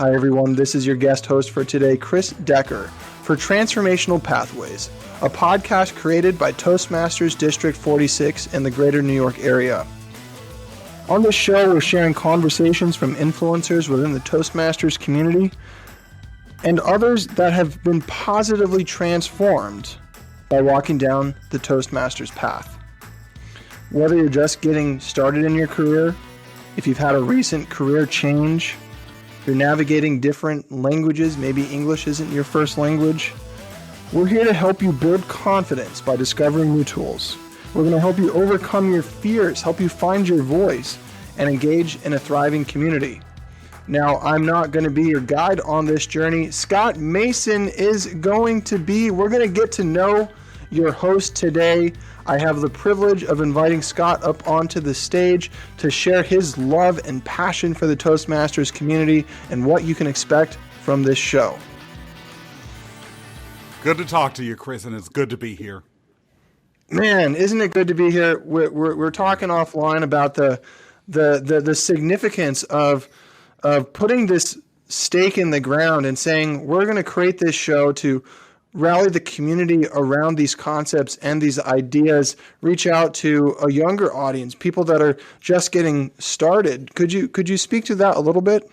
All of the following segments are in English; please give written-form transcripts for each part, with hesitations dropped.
Hi everyone, this is your guest host for today, Chris Decker, for Transformational Pathways, a podcast created by Toastmasters District 46 in the greater New York area. On this show, we're sharing conversations from influencers within the Toastmasters community and others that have been positively transformed by walking down the Toastmasters path. Whether you're just getting started in your career, if you've had a recent career change, you're navigating different languages, maybe English isn't your first language, we're here to help you build confidence by discovering new tools. We're going to help you overcome your fears, help you find your voice, and engage in a thriving community. Now, I'm not going to be your guide on this journey. Scott Mason is going to be. We're going to get to know your host today. I have the privilege of inviting Scott up onto the stage to share his love and passion for the Toastmasters community and what you can expect from this show. Good to talk to you, Chris, and it's good to be here. Man, isn't it good to be here? We're talking offline about the significance of putting this stake in the ground and saying we're going to create this show to rally the community around these concepts and these ideas, reach out to a younger audience, people that are just getting started. Could you speak to that a little bit?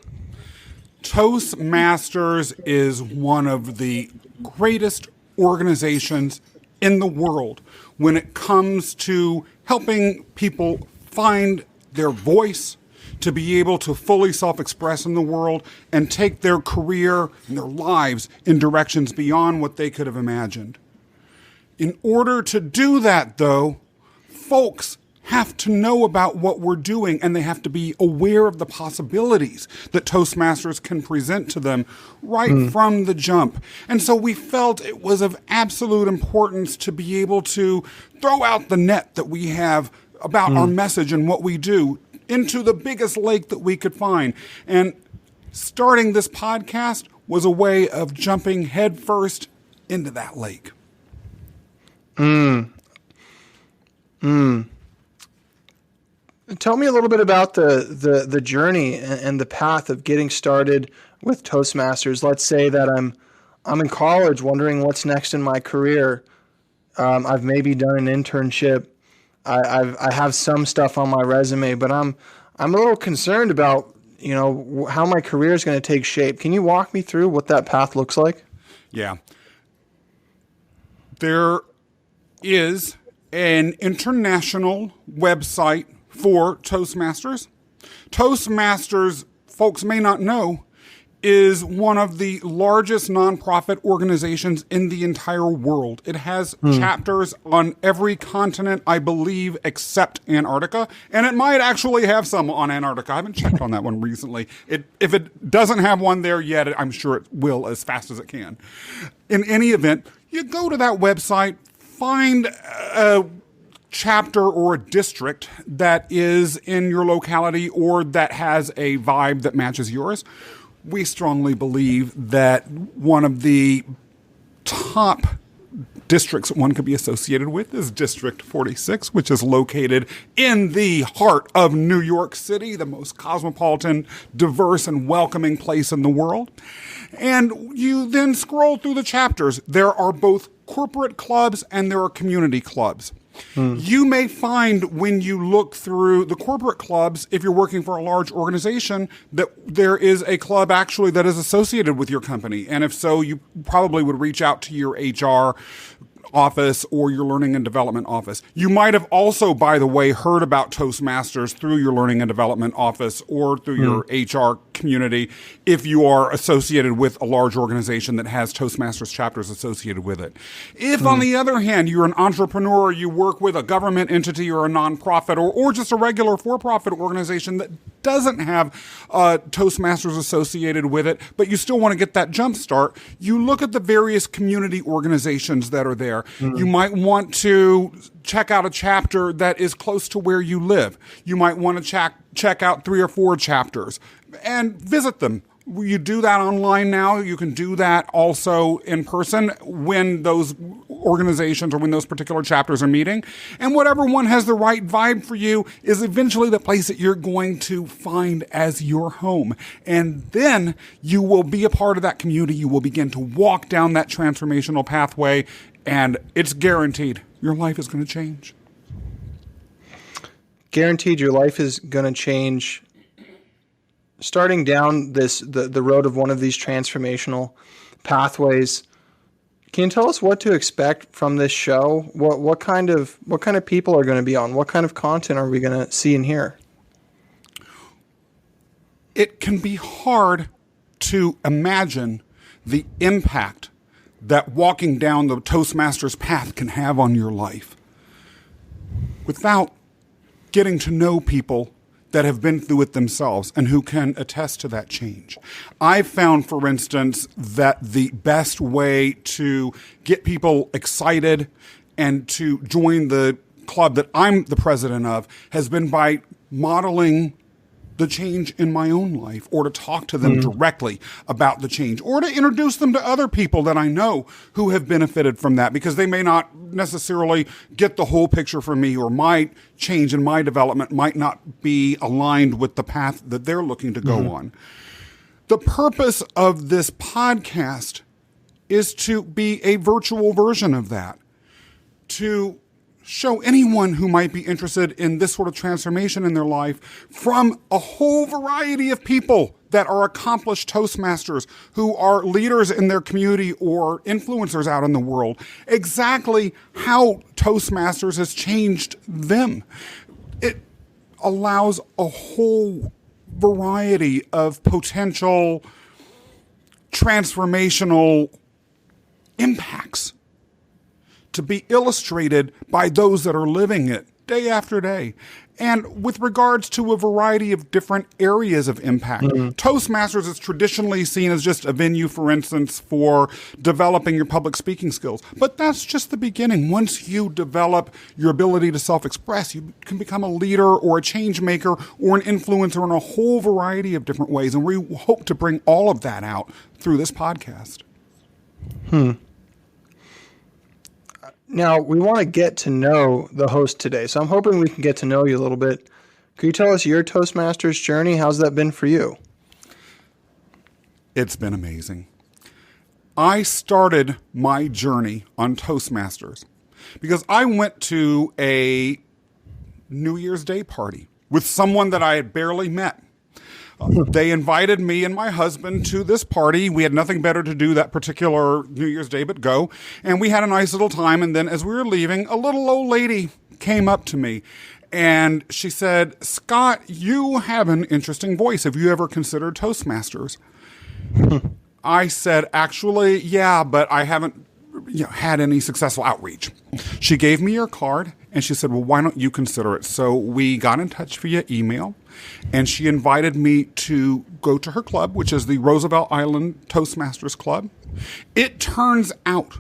Toastmasters is one of the greatest organizations in the world when it comes to helping people find their voice, to be able to fully self-express in the world and take their career and their lives in directions beyond what they could have imagined. In order to do that, though, folks have to know about what we're doing, and they have to be aware of the possibilities that Toastmasters can present to them right from the jump. And so we felt it was of absolute importance to be able to throw out the net that we have about our message and what we do into the biggest lake that we could find. And starting this podcast was a way of jumping headfirst into that lake. Tell me a little bit about the journey and the path of getting started with Toastmasters. Let's say that I'm in college wondering what's next in my career. I've maybe done an internship. I have some stuff on my resume, but I'm a little concerned about, how my career is going to take shape. Can you walk me through what that path looks like? Yeah. There is an international website for Toastmasters. Toastmasters, folks may not know, is one of the largest nonprofit organizations in the entire world. It has chapters on every continent, I believe, except Antarctica. And it might actually have some on Antarctica. I haven't checked on that one recently. If it doesn't have one there yet, I'm sure it will as fast as it can. In any event, you go to that website, find a chapter or a district that is in your locality or that has a vibe that matches yours. We strongly believe that one of the top districts one could be associated with is District 46, which is located in the heart of New York City, the most cosmopolitan, diverse, and welcoming place in the world. And you then scroll through the chapters. There are both corporate clubs and there are community clubs. You may find when you look through the corporate clubs, if you're working for a large organization, that there is a club actually that is associated with your company. And if so, you probably would reach out to your HR office or your learning and development office. You might have also, by the way, heard about Toastmasters through your learning and development office or through your HR community if you are associated with a large organization that has Toastmasters chapters associated with it. If, on the other hand, you're an entrepreneur, you work with a government entity or a nonprofit or just a regular for-profit organization that doesn't have Toastmasters associated with it, but you still want to get that jump start, you look at the various community organizations that are there. You might want to check out a chapter that is close to where you live. You might want to check out 3 or 4 chapters and visit them. You do that online now. You can do that also in person when those organizations or when those particular chapters are meeting. And whatever one has the right vibe for you is eventually the place that you're going to find as your home. And then you will be a part of that community. You will begin to walk down that transformational pathway, and it's guaranteed your life is going to change. Guaranteed your life is going to change. Starting down the road of one of these transformational pathways, can you tell us what to expect from this show? What kind of people are going to be on? What kind of content are we going to see and hear? It can be hard to imagine the impact that walking down the Toastmasters path can have on your life without getting to know people that have been through it themselves and who can attest to that change. I've found, for instance, that the best way to get people excited and to join the club that I'm the president of has been by modeling the change in my own life, or to talk to them directly about the change, or to introduce them to other people that I know who have benefited from that, because they may not necessarily get the whole picture from me, or my change in my development might not be aligned with the path that they're looking to go on. The purpose of this podcast is to be a virtual version of that, to show anyone who might be interested in this sort of transformation in their life from a whole variety of people that are accomplished Toastmasters, who are leaders in their community or influencers out in the world, exactly how Toastmasters has changed them. It allows a whole variety of potential transformational impacts to be illustrated by those that are living it day after day. And with regards to a variety of different areas of impact, Toastmasters is traditionally seen as just a venue, for instance, for developing your public speaking skills. But that's just the beginning. Once you develop your ability to self-express, you can become a leader or a change maker or an influencer in a whole variety of different ways. And we hope to bring all of that out through this podcast. Now, we want to get to know the host today, so I'm hoping we can get to know you a little bit. Could you tell us your Toastmasters journey? How's that been for you? It's been amazing. I started my journey on Toastmasters because I went to a New Year's Day party with someone that I had barely met. They invited me and my husband to this party. We had nothing better to do that particular New Year's Day but go. And we had a nice little time. And then as we were leaving, a little old lady came up to me and she said, "Scott, you have an interesting voice. Have you ever considered Toastmasters?" I said, "Actually, yeah, but I haven't had any successful outreach." She gave me her card and she said, "Well, why don't you consider it?" So we got in touch via email. And she invited me to go to her club, which is the Roosevelt Island Toastmasters Club. It turns out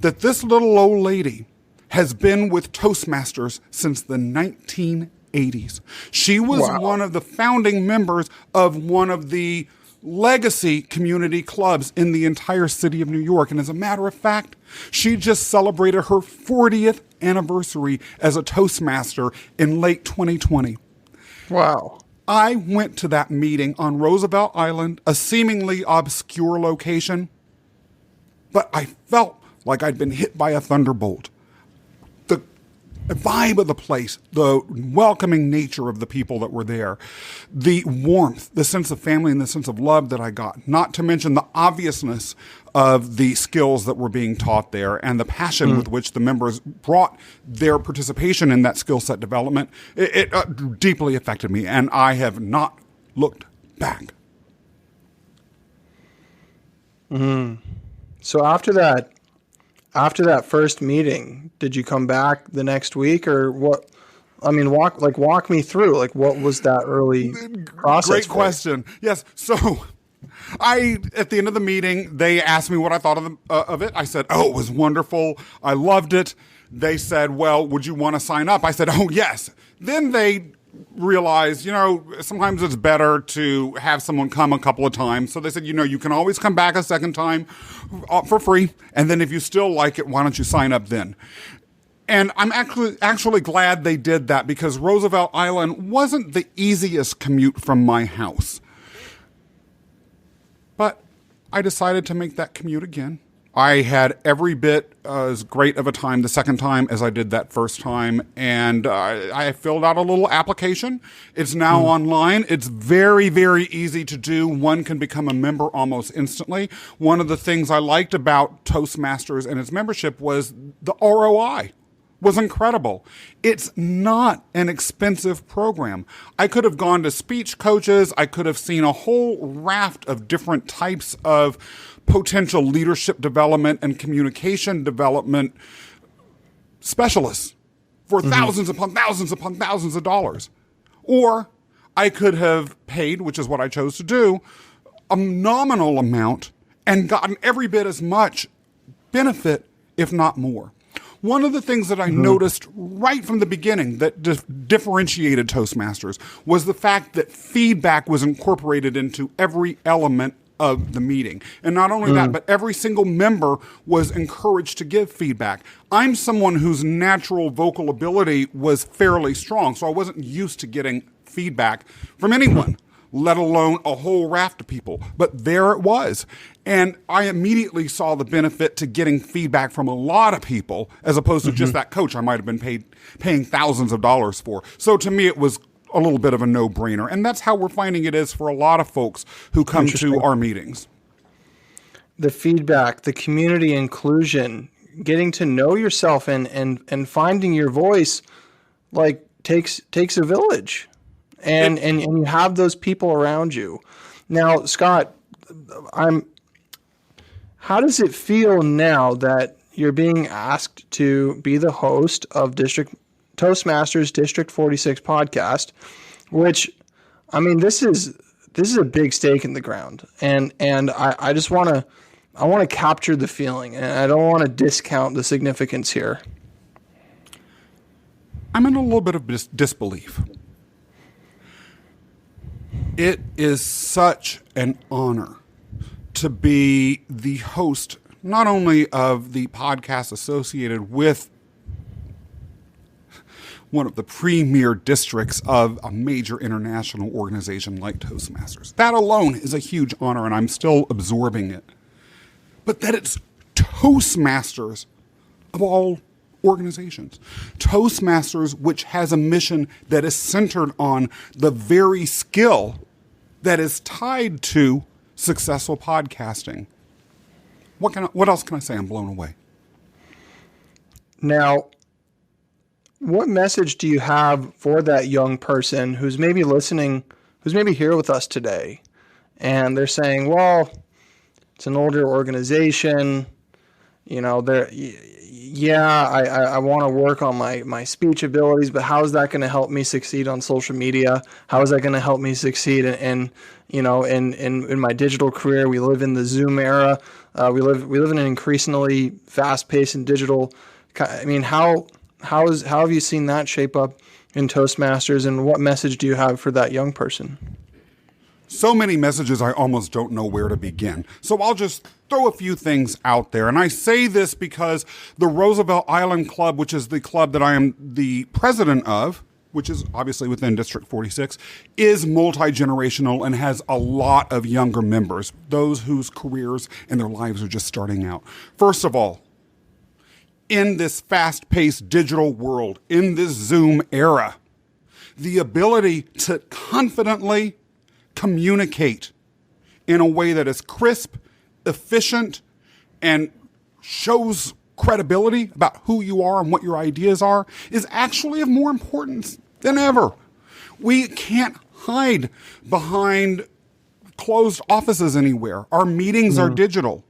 that this little old lady has been with Toastmasters since the 1980s. She was one of the founding members of one of the legacy community clubs in the entire city of New York. And as a matter of fact, she just celebrated her 40th anniversary as a Toastmaster in late 2020. Wow. I went to that meeting on Roosevelt Island, a seemingly obscure location, but I felt like I'd been hit by a thunderbolt. The vibe of the place, the welcoming nature of the people that were there, the warmth, the sense of family and the sense of love that I got, not to mention the obviousness of the skills that were being taught there and the passion with which the members brought their participation in that skill set development, it deeply affected me, and I have not looked back. So after that first meeting, did you come back the next week, or what? I mean, walk me through, like, what was that early process? Great question. Yes. So at the end of the meeting, they asked me what I thought of it. I said, "Oh, it was wonderful. I loved it." They said, "Well, would you want to sign up?" I said, "Oh, yes." Then they realized, sometimes it's better to have someone come a couple of times. So they said, you can always come back a second time for free. And then if you still like it, why don't you sign up then? And I'm actually glad they did that, because Roosevelt Island wasn't the easiest commute from my house. But I decided to make that commute again. I had every bit as great of a time the second time as I did that first time, and I filled out a little application. It's now online. It's very, very easy to do. One can become a member almost instantly. One of the things I liked about Toastmasters and its membership was the ROI was incredible. It's not an expensive program. I could have gone to speech coaches. I could have seen a whole raft of different types of potential leadership development and communication development specialists for thousands upon thousands upon thousands of dollars. Or I could have paid, which is what I chose to do, a nominal amount and gotten every bit as much benefit, if not more. One of the things that I noticed right from the beginning that differentiated Toastmasters was the fact that feedback was incorporated into every element of the meeting. And not only that, but every single member was encouraged to give feedback. I'm someone whose natural vocal ability was fairly strong, so I wasn't used to getting feedback from anyone, let alone a whole raft of people. But there it was. And I immediately saw the benefit to getting feedback from a lot of people, as opposed to just that coach I might have been paying thousands of dollars for. So to me, it was a little bit of a no-brainer. And that's how we're finding it is for a lot of folks who come to our meetings. The feedback, the community inclusion, getting to know yourself and finding your voice, like takes a village. And you have those people around you. Now, Scott, how does it feel now that you're being asked to be the host of Toastmasters District 46 podcast, which, I mean, this is a big stake in the ground, and I just want to capture the feeling, and I don't want to discount the significance here. I'm in a little bit of disbelief. It is such an honor to be the host, not only of the podcast associated with one of the premier districts of a major international organization like Toastmasters. That alone is a huge honor, and I'm still absorbing it. But that it's Toastmasters of all organizations. Toastmasters, which has a mission that is centered on the very skill that is tied to successful podcasting. What else can I say? I'm blown away. Now, what message do you have for that young person who's maybe listening, who's maybe here with us today, and they're saying, well, it's an older organization, I want to work on my speech abilities, but how is that going to help me succeed on social media? How is that going to help me succeed in my digital career? We live in the Zoom era. We live in an increasingly fast-paced and digital. I mean, how have you seen that shape up in Toastmasters, and what message do you have for that young person? So many messages, I almost don't know where to begin. So I'll just throw a few things out there. And I say this because the Roosevelt Island Club, which is the club that I am the president of, which is obviously within District 46, is multi-generational and has a lot of younger members, those whose careers and their lives are just starting out. First of all, in this fast-paced digital world, in this Zoom era, the ability to confidently communicate in a way that is crisp, efficient, and shows credibility about who you are and what your ideas are is actually of more importance than ever. We can't hide behind closed offices anywhere. Our meetings are digital.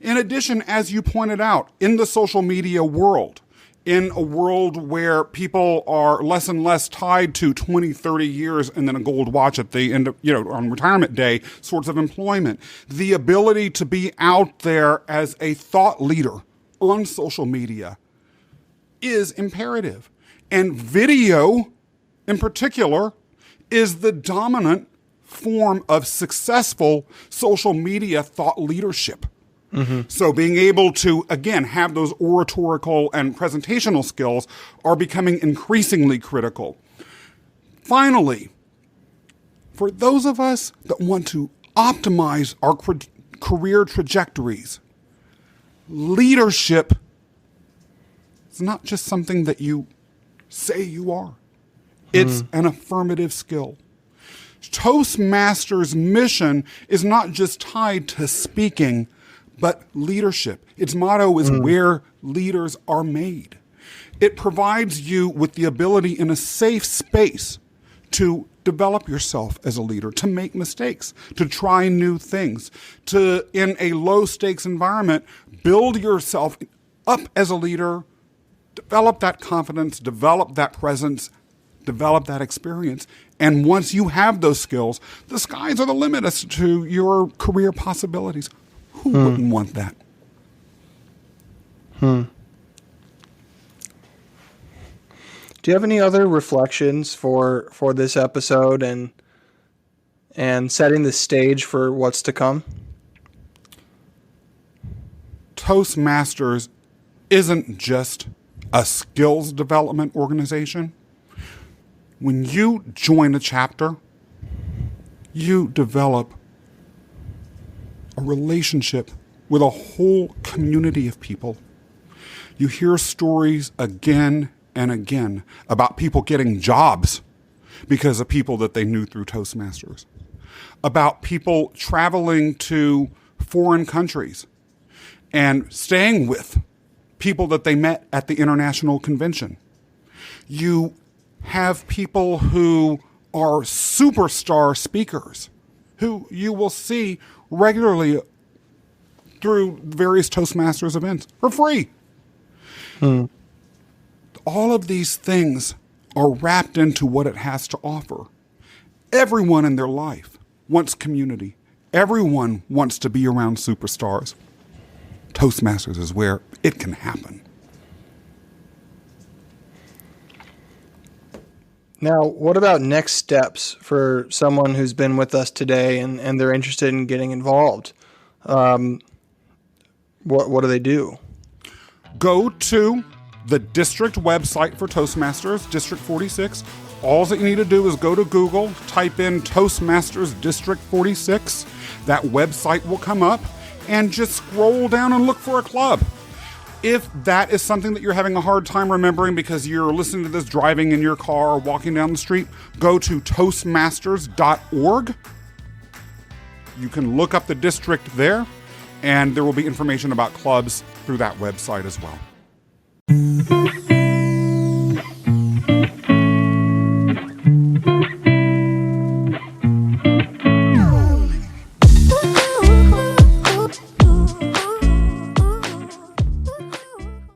In addition, as you pointed out, in the social media world, in a world where people are less and less tied to 20, 30 years and then a gold watch at the end of, on retirement day sorts of employment, the ability to be out there as a thought leader on social media is imperative. And video in particular, is the dominant form of successful social media thought leadership. So being able to, again, have those oratorical and presentational skills are becoming increasingly critical. Finally, for those of us that want to optimize our career trajectories, leadership is not just something that you say you are. It's an affirmative skill. Toastmasters' mission is not just tied to speaking, but leadership. Its motto is where leaders are made. It provides you with the ability in a safe space to develop yourself as a leader, to make mistakes, to try new things, to, in a low-stakes environment, build yourself up as a leader, develop that confidence, develop that presence, develop that experience. And once you have those skills, the skies are the limit as to your career possibilities. Who wouldn't want that? Do you have any other reflections for this episode and setting the stage for what's to come? Toastmasters isn't just a skills development organization. When you join a chapter, you develop a relationship with a whole community of people. You hear stories again and again about people getting jobs because of people that they knew through Toastmasters, about people traveling to foreign countries and staying with people that they met at the international convention. You have people who are superstar speakers who you will see regularly through various Toastmasters events for free. All of these things are wrapped into what it has to offer. Everyone in their life wants community. Everyone wants to be around superstars. Toastmasters is where it can happen. Now, what about next steps for someone who's been with us today and they're interested in getting involved? What do they do? Go to the district website for Toastmasters, District 46. All that you need to do is go to Google, type in Toastmasters District 46. That website will come up, and just scroll down and look for a club. If that is something that you're having a hard time remembering because you're listening to this driving in your car or walking down the street, go to toastmasters.org. You can look up the district there, and there will be information about clubs through that website as well.